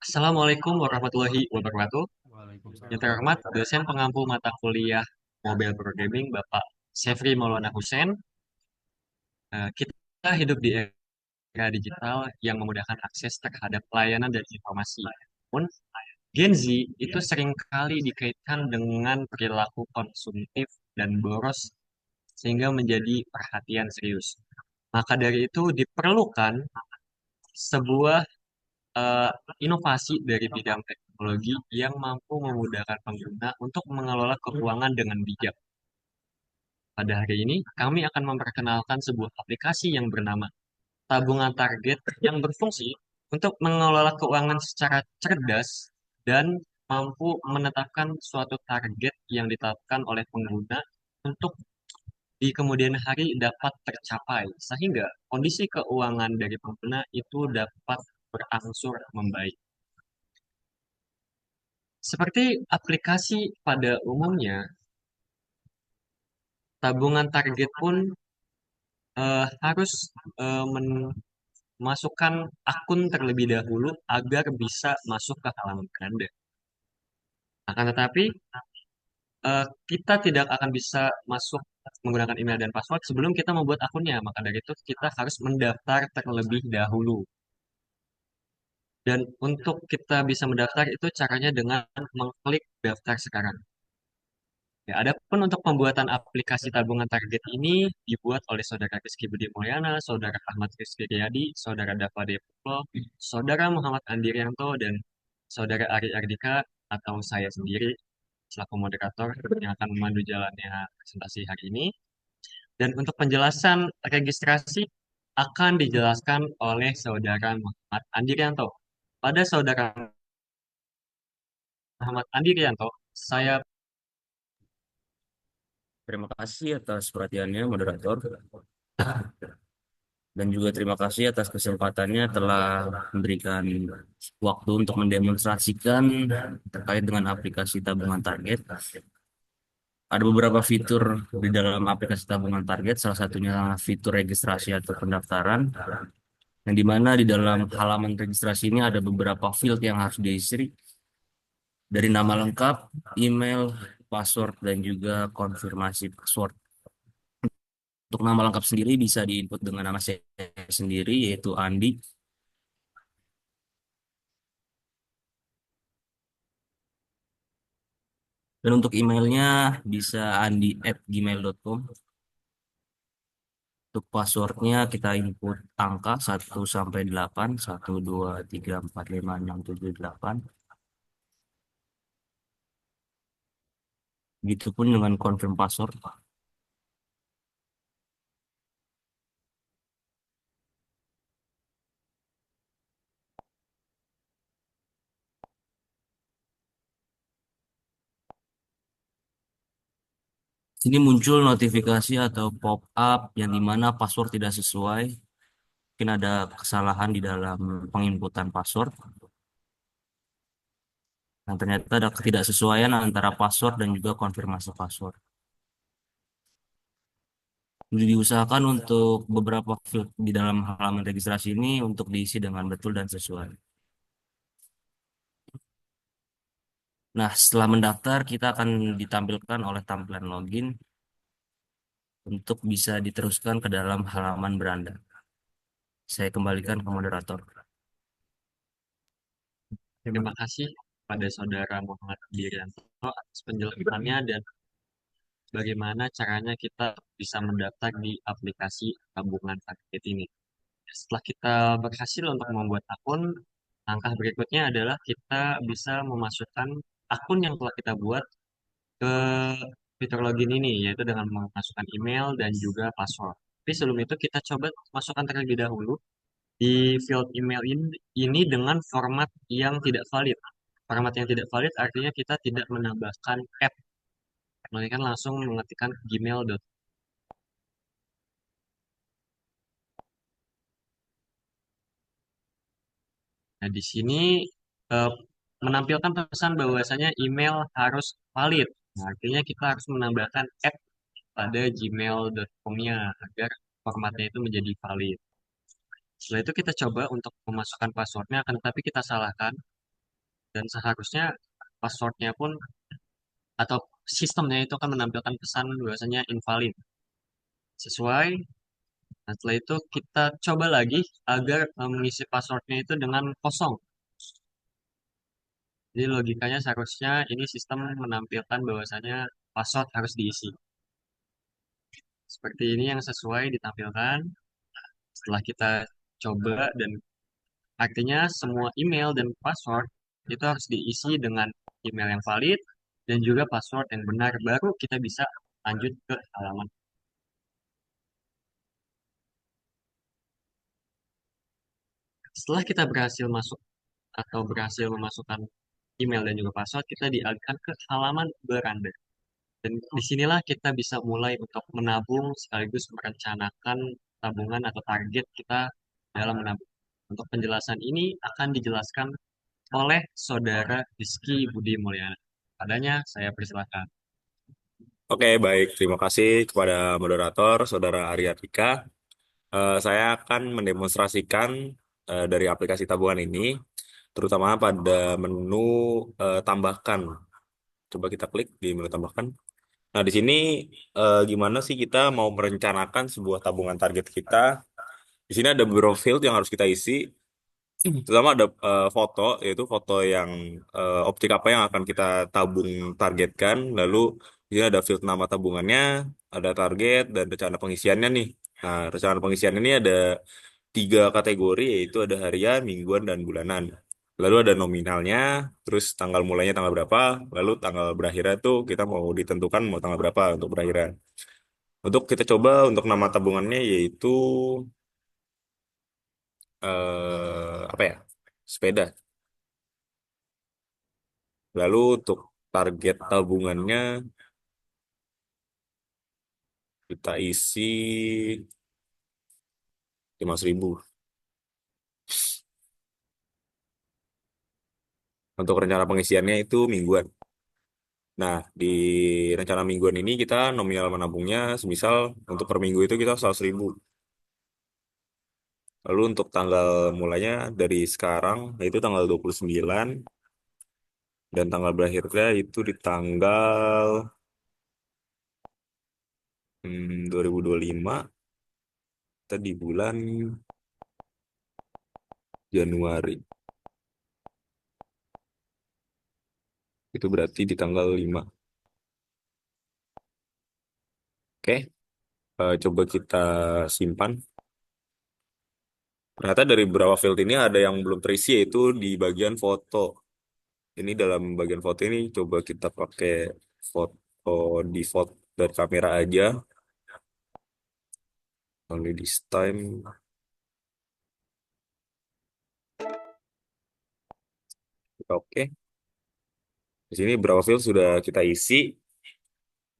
Assalamualaikum warahmatullahi wabarakatuh. Yang Waalaikumsalam terhormat warahmatullahi dosen pengampu mata kuliah Mobile Programming Bapak Sefri Maulana Hussein. Kita hidup di era digital yang memudahkan akses terhadap layanan dan informasi. Namun, Gen Z itu seringkali dikaitkan dengan perilaku konsumtif dan boros sehingga menjadi perhatian serius. Maka dari itu diperlukan sebuah eh, inovasi dari bidang teknologi yang mampu memudahkan pengguna untuk mengelola keuangan dengan bijak. Pada hari ini, kami akan memperkenalkan sebuah aplikasi yang bernama Tabungan Target yang berfungsi untuk mengelola keuangan secara cerdas dan mampu menetapkan suatu target yang ditetapkan oleh pengguna untuk di kemudian hari dapat tercapai, sehingga kondisi keuangan dari pengguna itu dapat berangsur membaik. Seperti aplikasi pada umumnya, tabungan target pun harus memasukkan akun terlebih dahulu agar bisa masuk ke halaman Anda. Akan tetapi, kita tidak akan bisa masuk menggunakan email dan password sebelum kita membuat akunnya. Maka dari itu, kita harus mendaftar terlebih dahulu. Dan untuk kita bisa mendaftar itu caranya dengan mengklik daftar sekarang. Ya, adapun untuk pembuatan aplikasi tabungan target ini dibuat oleh Saudara Rizky Budi Mulyana, Saudara Ahmad Rizky Riyadi, Saudara Dava Deplo, Saudara Muhammad Andirianto, dan Saudara Ari Ardika atau saya sendiri selaku moderator yang akan memandu jalannya presentasi hari ini. Dan untuk penjelasan registrasi akan dijelaskan oleh Saudara Muhammad Andirianto. Pada Saudara Muhammad Andirianto, saya Terima kasih atas perhatiannya, moderator. Dan juga terima kasih atas kesempatannya telah memberikan waktu untuk mendemonstrasikan terkait dengan aplikasi tabungan target. Ada beberapa fitur di dalam aplikasi tabungan target, salah satunya fitur registrasi atau pendaftaran, yang dimana di dalam halaman registrasi ini ada beberapa field yang harus diisi dari nama lengkap, email, password, dan juga konfirmasi password. Untuk nama lengkap sendiri bisa diinput dengan nama saya sendiri yaitu Andi. Dan untuk emailnya bisa andi@gmail.com. Untuk passwordnya kita input angka 1 sampai 8, 1, 2, 3, 4, 5, 6, 7, 8. Begitupun dengan confirm password. Sini muncul notifikasi atau pop-up yang dimana password tidak sesuai. Mungkin ada kesalahan di dalam penginputan password. Nah, ternyata ada ketidaksesuaian antara password dan juga konfirmasi password. Diusahakan untuk beberapa field di dalam halaman registrasi ini untuk diisi dengan betul dan sesuai. Nah, setelah mendaftar, kita akan ditampilkan oleh tampilan login untuk bisa diteruskan ke dalam halaman beranda. Saya kembalikan ke moderator. terima kasih pada Saudara Muhammad Andirianto atas penjelasannya dan bagaimana caranya kita bisa mendaftar di aplikasi tabungan target ini. Setelah kita berhasil untuk membuat akun, langkah berikutnya adalah kita bisa memasukkan akun yang telah kita buat ke fitur login ini, yaitu dengan memasukkan email dan juga password. Tapi sebelum itu kita coba masukkan terlebih dahulu di field email ini dengan format yang tidak valid. Format yang tidak valid artinya kita tidak menambahkan app, melainkan langsung mengetikkan gmail. Nah, di sini eh, menampilkan pesan bahwasanya email harus valid. Nah, artinya kita harus menambahkan app pada gmail.com-nya agar formatnya itu menjadi valid. Setelah itu kita coba untuk memasukkan passwordnya, akan tetapi kita salahkan. Dan seharusnya passwordnya pun atau sistemnya itu akan menampilkan pesan bahwasanya invalid sesuai. Nah, setelah itu kita coba lagi agar mengisi passwordnya itu dengan kosong. Jadi logikanya seharusnya ini sistem menampilkan bahwasanya password harus diisi. Seperti ini yang sesuai ditampilkan. Setelah kita coba dan artinya semua email dan password itu harus diisi dengan email yang valid dan juga password yang benar. Baru kita bisa lanjut ke halaman. Setelah kita berhasil masuk atau berhasil memasukkan email dan juga password, kita dialihkan ke halaman beranda. Dan disinilah kita bisa mulai untuk menabung sekaligus merencanakan tabungan atau target kita dalam menabung. Untuk penjelasan ini akan dijelaskan oleh Saudara Rizky Budi Mulyana. Padanya saya persilakan. Oke, baik. Terima kasih kepada moderator, Saudara Arya Dika. Saya akan mendemonstrasikan dari aplikasi tabungan ini, terutama pada menu tambahkan. Coba kita klik di menu tambahkan. Nah, di sini gimana sih kita mau merencanakan sebuah tabungan target kita? Di sini ada beberapa field yang harus kita isi. Terutama ada foto, yaitu foto yang optik apa yang akan kita tabung targetkan. Lalu di sini ada field nama tabungannya, ada target, dan rencana pengisiannya nih. Nah, rencana pengisian ini ada tiga kategori, yaitu ada harian, mingguan, dan bulanan. Lalu ada nominalnya, terus tanggal mulainya tanggal berapa, lalu tanggal berakhirnya tuh kita mau ditentukan mau tanggal berapa untuk berakhiran. Untuk kita coba untuk nama tabungannya yaitu apa ya? Sepeda. Lalu untuk target tabungannya kita isi 5.000. Untuk rencana pengisiannya itu mingguan. Nah, di rencana mingguan ini kita nominal menabungnya semisal untuk per minggu itu kita 100.000. Lalu untuk tanggal mulanya dari sekarang yaitu tanggal 29 dan tanggal berakhirnya itu di tanggal 2025 kita di bulan Januari. Itu berarti di tanggal 5. Oke, coba kita simpan. Ternyata dari beberapa field ini ada yang belum terisi yaitu di bagian foto. Ini dalam bagian foto ini coba kita pakai foto default dari kamera aja. Only this time. Oke. Di sini beberapa field sudah kita isi.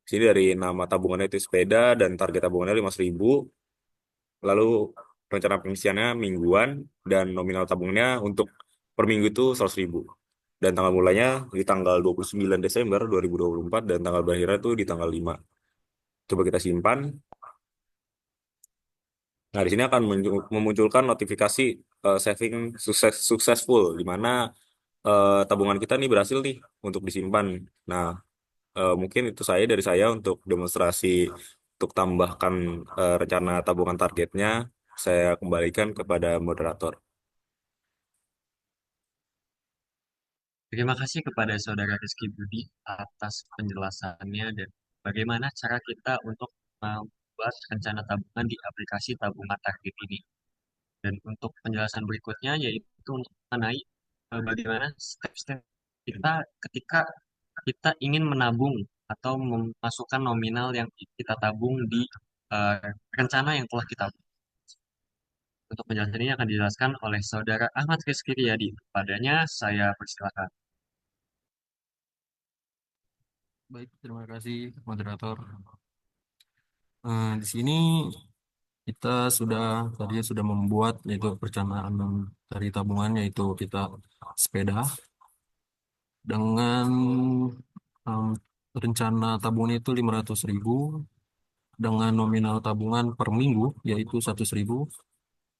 Di sini dari nama tabungannya itu sepeda dan target tabungannya 5.000. Lalu rencana pengisiannya mingguan dan nominal tabungnya untuk per minggu itu 100.000. Dan tanggal mulanya di tanggal 29 Desember 2024 dan tanggal berakhirnya itu di tanggal 5. Coba kita simpan. Nah, di sini akan memunculkan notifikasi saving successful, di mana tabungan kita nih berhasil nih untuk disimpan. Nah, mungkin itu dari saya untuk demonstrasi untuk tambahkan rencana tabungan targetnya. Saya kembalikan kepada moderator. Terima kasih kepada Saudara Rizky Budi atas penjelasannya dan bagaimana cara kita untuk membuat rencana tabungan di aplikasi tabungan target ini. Dan untuk penjelasan berikutnya yaitu mengenai bagaimana step-step kita ketika kita ingin menabung atau memasukkan nominal yang kita tabung di eh, rencana yang telah kita buat. Untuk penjelasan ini akan dijelaskan oleh Saudara Ahmad Rizky Riyadi. Padanya saya persilakan. Baik, terima kasih moderator. Di sini kita sudah membuat yaitu perencanaan dari tabungan yaitu kita sepeda dengan em, rencana tabungan itu 500.000 dengan nominal tabungan per minggu yaitu 100.000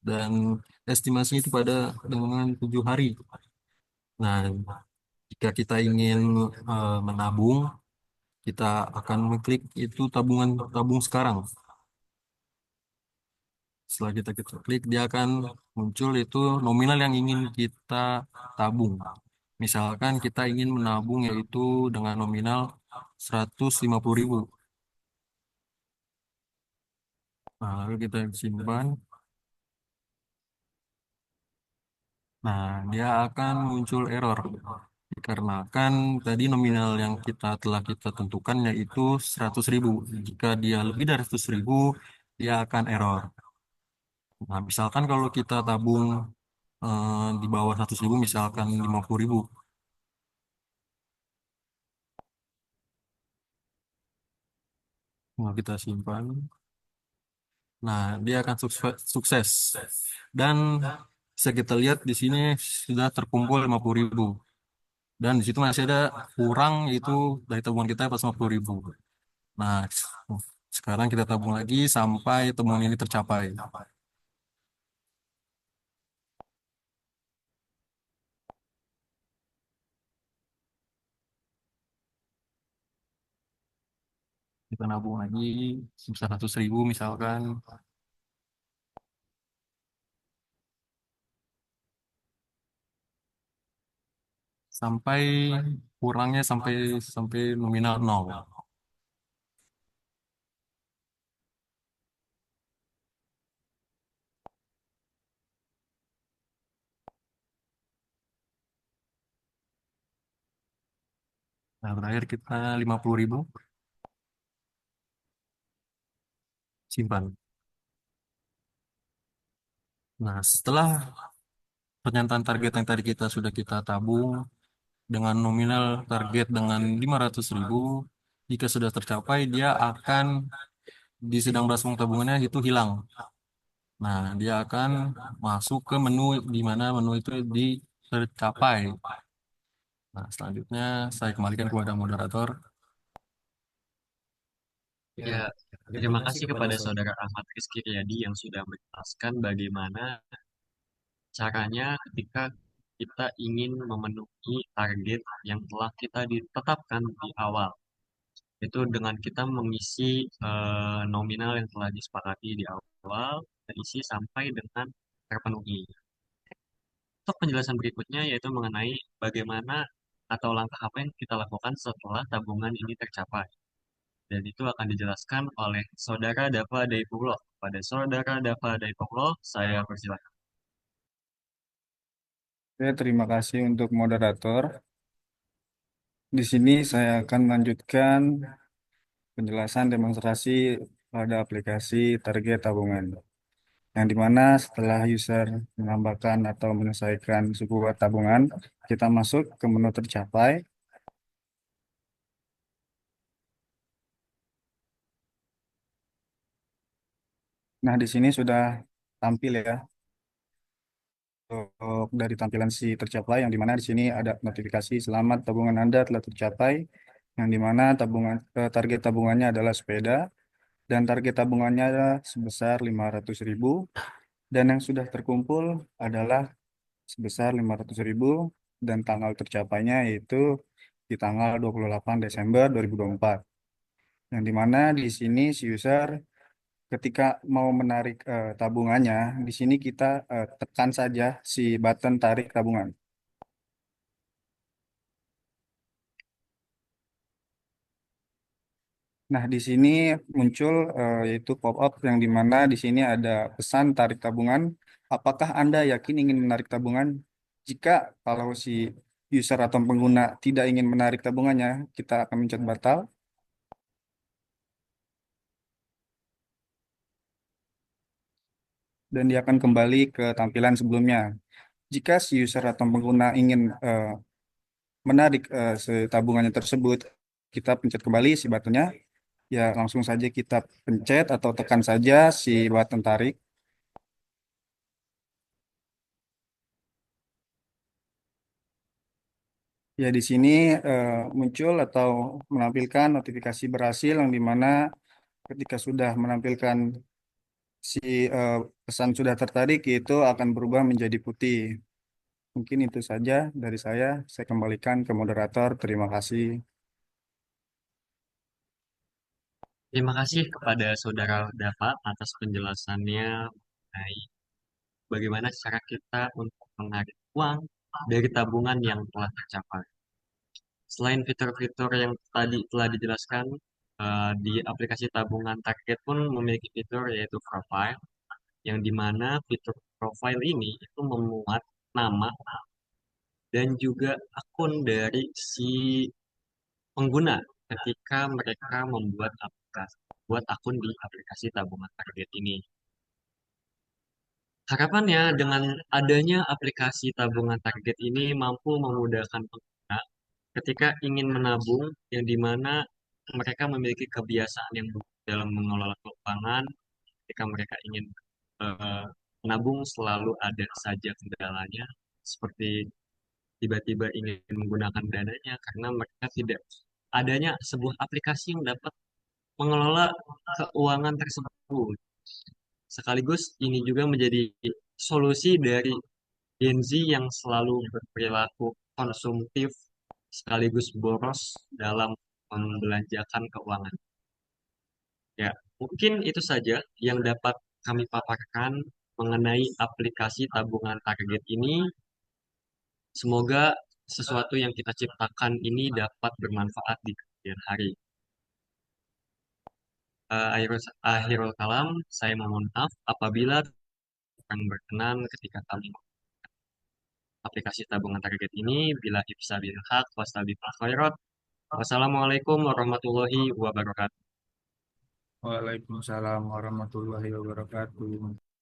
dan estimasi itu pada dengan 7 hari. Nah, Jika kita ingin menabung, kita akan mengklik itu tabungan tabung sekarang. Setelah kita klik, dia akan muncul itu nominal yang ingin kita tabung. Misalkan kita ingin menabung yaitu dengan nominal 150.000. Nah, lalu kita simpan. Nah, dia akan muncul error. Dikarenakan tadi nominal yang kita tentukan yaitu 100.000. Jika dia lebih dari 100.000, dia akan error. Nah, misalkan kalau kita tabung di bawah 100.000, misalkan 50.000. Nah, kita simpan. Nah, dia akan sukses. Dan bisa kita lihat di sini sudah terkumpul 50.000. Dan di situ masih ada kurang itu dari tabungan kita 450.000. Nah, sekarang kita tabung lagi sampai tabungan ini tercapai. Kita nabung lagi sebesar 100.000 misalkan. Sampai kurangnya sampai sampai nominal nol. Nah, terakhir kita 50.000 simpan. Nah, setelah pernyataan target yang tadi sudah kita tabung dengan nominal target dengan 500.000, jika sudah tercapai, dia akan di sedang belasung tabungannya itu hilang. Nah, dia akan masuk ke menu di mana menu itu di tercapai. Nah, selanjutnya saya kembalikan kepada moderator. Ya, terima kasih kepada Saudara Ahmad Rizky Riyadi yang sudah menjelaskan bagaimana caranya ketika kita ingin memenuhi target yang telah kita ditetapkan di awal. Itu dengan kita mengisi nominal yang telah disepakati di awal, kita isi sampai dengan terpenuhi. Untuk penjelasan berikutnya yaitu mengenai bagaimana atau langkah apa yang kita lakukan setelah tabungan ini tercapai. Dan itu akan dijelaskan oleh Saudara Dava Daipullah. Pada Saudara Dava Daipullah, saya persilakan. Oke, terima kasih untuk moderator. Di sini saya akan melanjutkan penjelasan demonstrasi pada aplikasi target tabungan. Yang dimana setelah user menambahkan atau menyelesaikan sebuah tabungan, kita masuk ke menu tercapai. Nah, di sini sudah tampil ya. Untuk dari tampilan si tercapai, yang dimana di sini ada notifikasi selamat tabungan Anda telah tercapai, yang dimana target tabungannya adalah sepeda, dan target tabungannya adalah sebesar 500.000, dan yang sudah terkumpul adalah sebesar 500.000, dan tanggal tercapainya yaitu di tanggal 28 Desember 2024. Yang dimana di sini si user ketika mau menarik tabungannya, di sini kita tekan saja si button tarik tabungan. Nah, di sini muncul yaitu pop-up yang dimana di sini ada pesan tarik tabungan. Apakah Anda yakin ingin menarik tabungan? Jika kalau si user atau pengguna tidak ingin menarik tabungannya, kita akan mencet batal. Dan dia akan kembali ke tampilan sebelumnya. Jika si user atau pengguna ingin menarik tabungannya tersebut, kita pencet kembali si buttonnya. Ya, langsung saja kita pencet atau tekan saja si button tarik. Ya, di sini muncul atau menampilkan notifikasi berhasil, yang dimana ketika sudah menampilkan si pesan sudah tertarik, itu akan berubah menjadi putih. Mungkin itu saja dari saya. Saya kembalikan ke moderator. Terima kasih. Terima kasih kepada Saudara Dava atas penjelasannya mengenai bagaimana cara kita untuk menarik uang dari tabungan yang telah tercapai. Selain fitur-fitur yang tadi telah dijelaskan, di aplikasi tabungan target pun memiliki fitur yaitu profile, yang dimana fitur profile ini itu memuat nama dan juga akun dari si pengguna ketika mereka membuat akun di aplikasi tabungan target ini. Harapannya dengan adanya aplikasi tabungan target ini mampu memudahkan pengguna ketika ingin menabung, yang dimana mereka memiliki kebiasaan yang buruk dalam mengelola keuangan. Ketika mereka ingin eh, menabung, selalu ada saja kendalanya, seperti tiba-tiba ingin menggunakan dananya karena mereka tidak adanya sebuah aplikasi yang dapat mengelola keuangan tersebut. Sekaligus ini juga menjadi solusi dari Gen Z yang selalu berperilaku konsumtif sekaligus boros dalam membelanjakan keuangan. Ya, mungkin itu saja yang dapat kami paparkan mengenai aplikasi tabungan target ini. Semoga sesuatu yang kita ciptakan ini dapat bermanfaat di kemudian hari. Akhirul kalam, saya mohon maaf apabila kurang berkenan ketika kami aplikasi tabungan target ini. Bila bisa bil haq, wastabiqul khairat. Wassalamualaikum warahmatullahi wabarakatuh. Waalaikumsalam warahmatullahi wabarakatuh.